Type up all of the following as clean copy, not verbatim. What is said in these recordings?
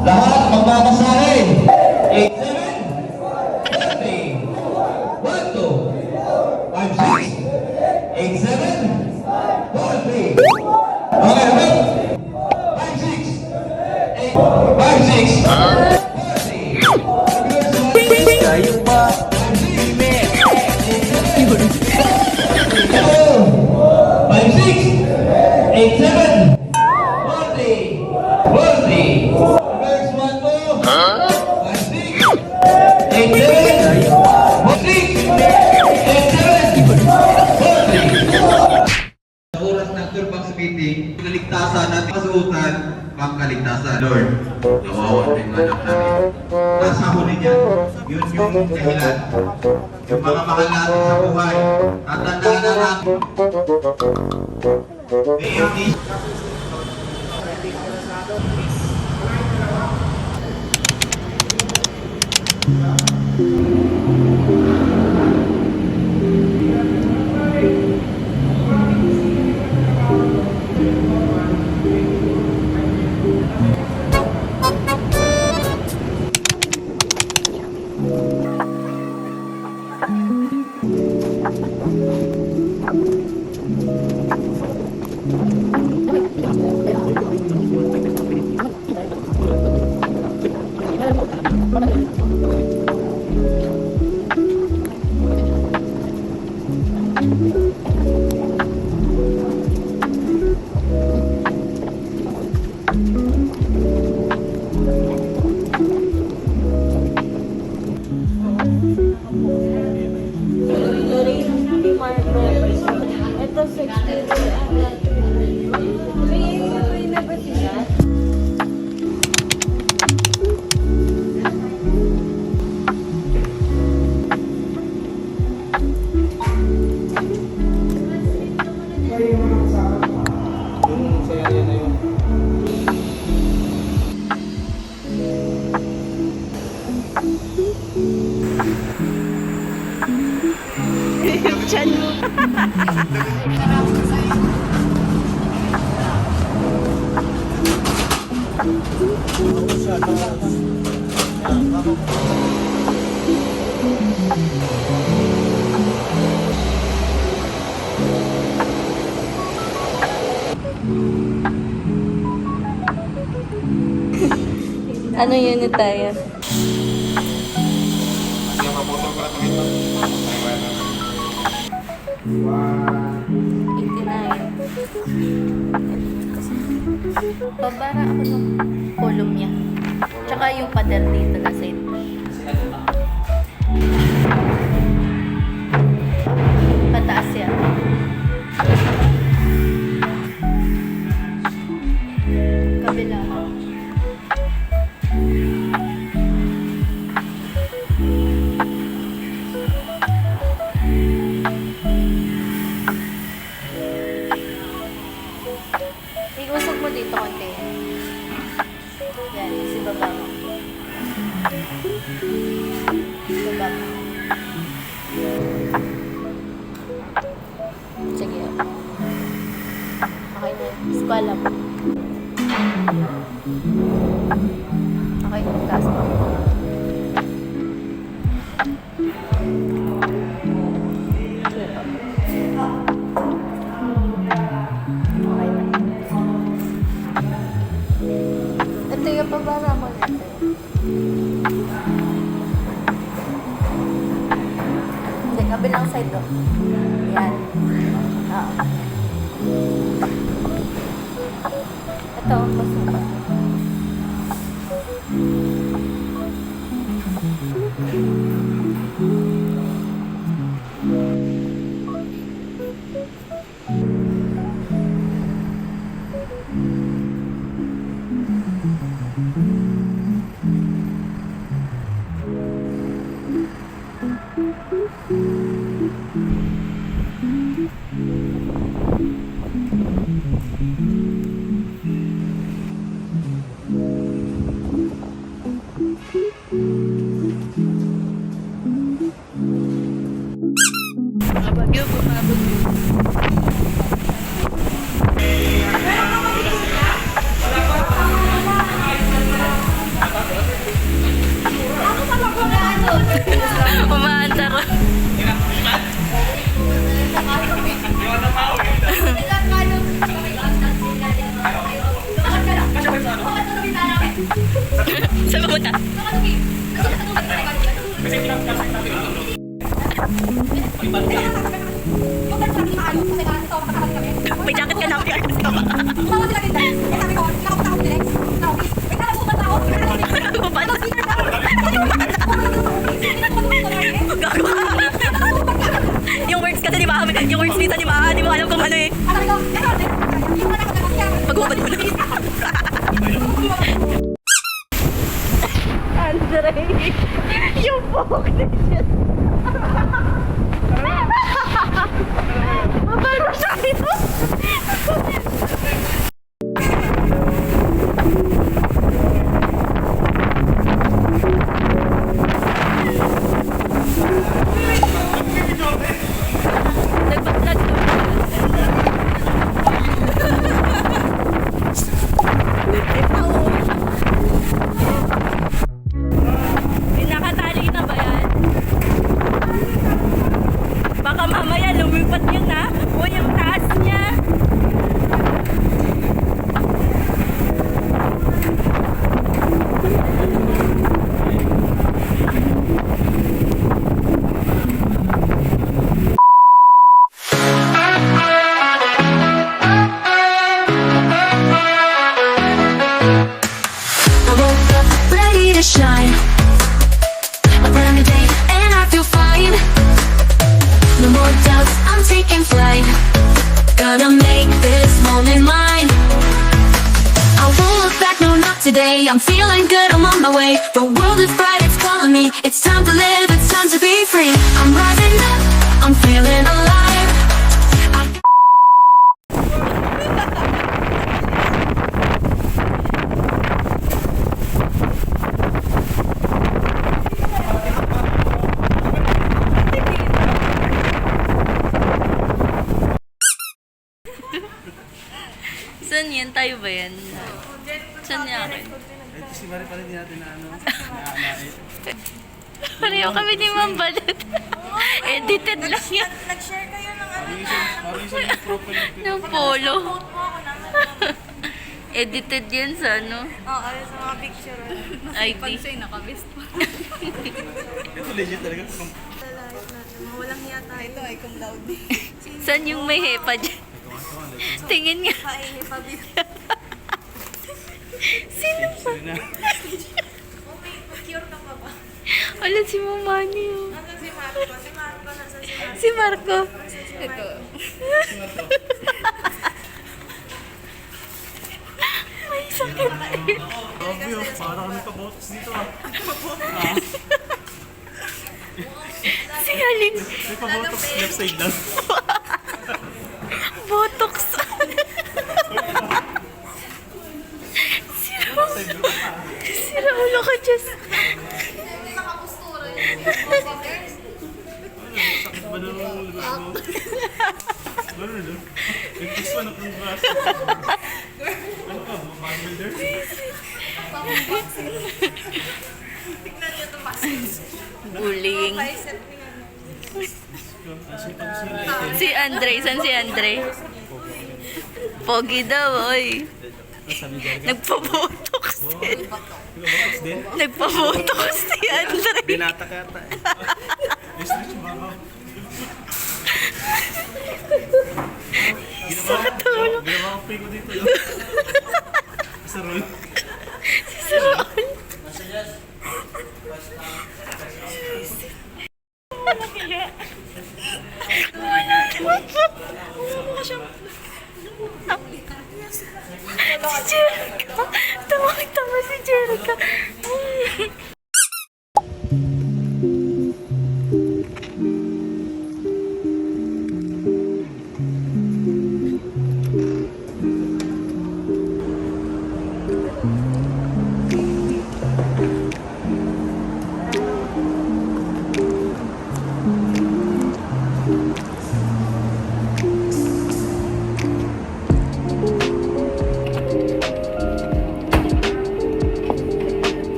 Lahat magbabasahe. 87, 40, 12, 56, 87, 40. Okay, okay. 56, 56, 40. Kayo pa. 56, 87, 40, 40. Reverse 1, 2, 56, 87, 46, 87, 40. Sa oras ng turbang meeting, kaligtasan natin kasuotan, pangkaligtasan. Lord, kawawa na yung anak namin. Nasa huli niya, yun yung dahilan. Yung mga mahal natin sa buhay, tatandaan na natin. AMD. Ito 60. May na ba sila? Chan mo. Ano unit tayo? Babara ako ng column niya. Tsaka yung pader dito kasi. Pataas yan. Kabila. Iusog mo dito konti. Yan, isi baba mo. Baba mo. Sige. Okay na. Squala mo. Okay, taas mo. Ito yung pabara mo natin. Hindi, kabilang side to. Yan. Oo. Ito, pasuka. Saan pupunta? May jacket ka lang. Yung words kasi ni Mama, yung words minsan ni Mama, di mo alam kung ano eh. Pag-ubad mo na. Andre, yung focus yun. Mabalo siya ito. Nakatali na ba yan? Baka mamaya lumipat yun na. O yung taas niya. I woke up ready to shine. A brand new day and I feel fine. No more doubts, I'm taking flight. Gonna make this moment mine. I won't look back, no not today. I'm feeling good, I'm on my way. The world is bright, it's calling me. It's time to live, it's time to be free. I'm rising up, I'm feeling alive. Saan yan? Tayo ba yan? Saan niya akin? Ito si Mari pa rin natin na ano. Pareho kami ni Ma'am Balot. Edited lang yan. Nag-share kayo ng ano Marisol yung profile. Ng polo. mo ako naman. Edited yan sa ano? Oo, sa mga picture. ID. nakabist pa. Ito legit talaga. Walang yata. Ito ay cum laude. Saan yung may hepa dyan? Tingin nga. Kainin pa biyo. Sino pa? Sino na? Cure ka pa ba? Wala si Mamani. Oh. Ano si Marco? Si Marco nasa si Marco. Si Marco. Ito. May sakit. Obvio, para kami kabotos dito ah. Si Aling. May pabotos left side lang. Botox. Sira ulo ka, Jess. Sakit ba na nung lugar mo? Ano na? Nagpus pa na kong braso. Ano ka? Bodybuilder? Tignan niyo itong passes. Bullying. Bicep niya. Si Andre. Saan si Andre? Pogi daw, oy. Nagpa-botox din. Kabotos din? Nagpa-botox si Andre. Binata ka yata eh. Stretch mo ako. Sakit ang ulo. Ginawa ko ko dito. Sa roll. Si Raul. Si Jerica. Tawag-tawa si Jerica.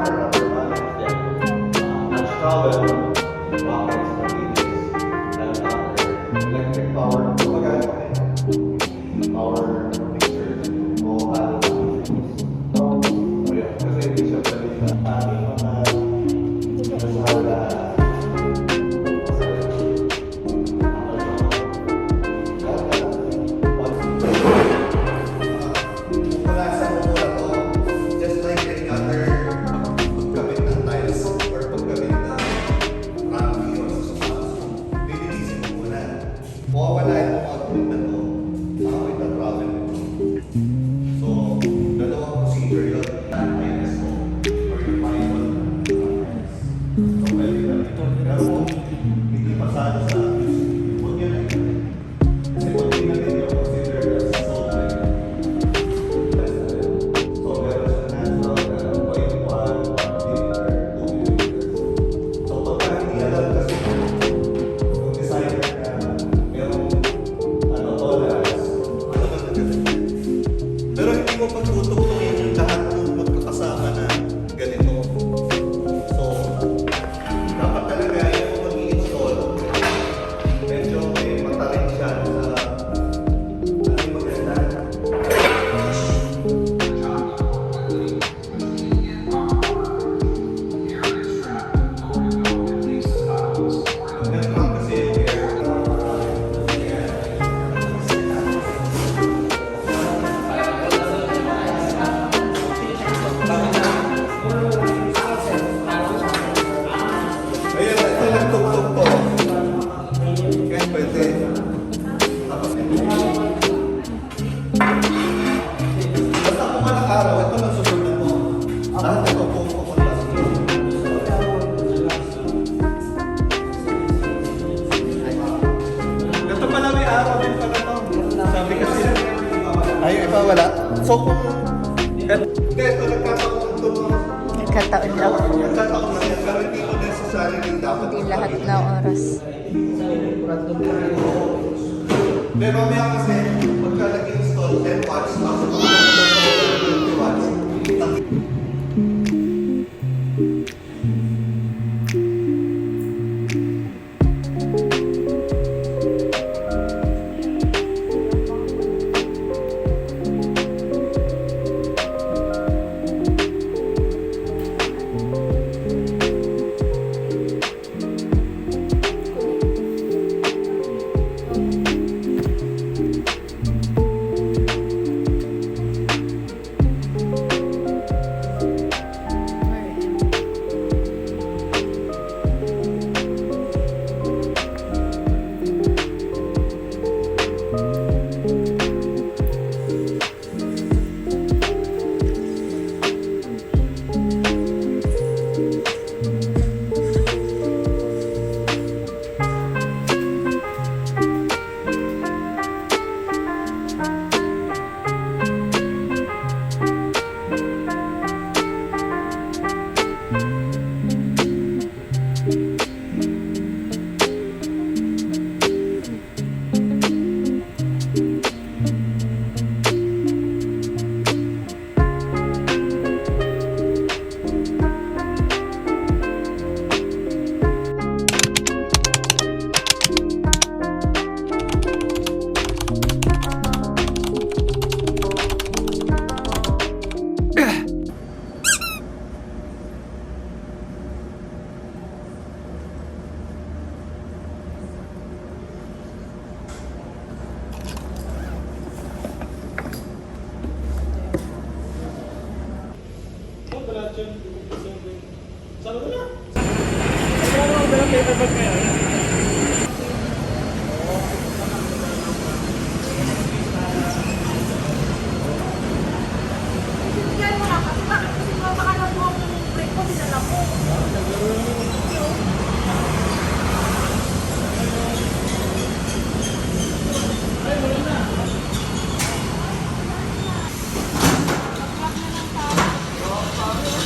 Mula sa mumula to, just like any other pagkabit ng tiles or pagkabit ng rampi o sa sumas, lilinisin mo muna. Mawawala yung output na to, with the travel nito. So, dalawang procedure yun. INS mo or yung manual na INS. So, pwede na ito. Pero kung hindi pasado sa huwag yun na yun. Kasi kung hindi natin yung consider as solving, so, meron siya natural na 0.1 milliliter, 2 milliliters. So, pagka hindi alam kasi yung designer na merong tolerance, naman na ganun. Pero hindi mo pagtutugtugin yung lahat ng magkakasama na ganito. So, dapat talaga yung mag-i-install, medyo may matarin siya sa ano yung maganda. Ganun lang kasi yung air. Ayun, ito nagtugtog to. Kaya pwede. Basta kung malang araw, ito lang susunod mo. Lahat ito kung pupunta sa iyo. Ito pala may araw din pala to. Sabi kasi, ay, iba wala. So kung, hindi, ito nagkataon to. Nagkataon lang. Nagkataon na yan, pero hindi ko necessarily dapat. Hindi lahat na oras. Hindi, mamaya kasi, pagka nag-install 10 watts, tapos pagka 20 watts,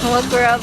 Mag-grab.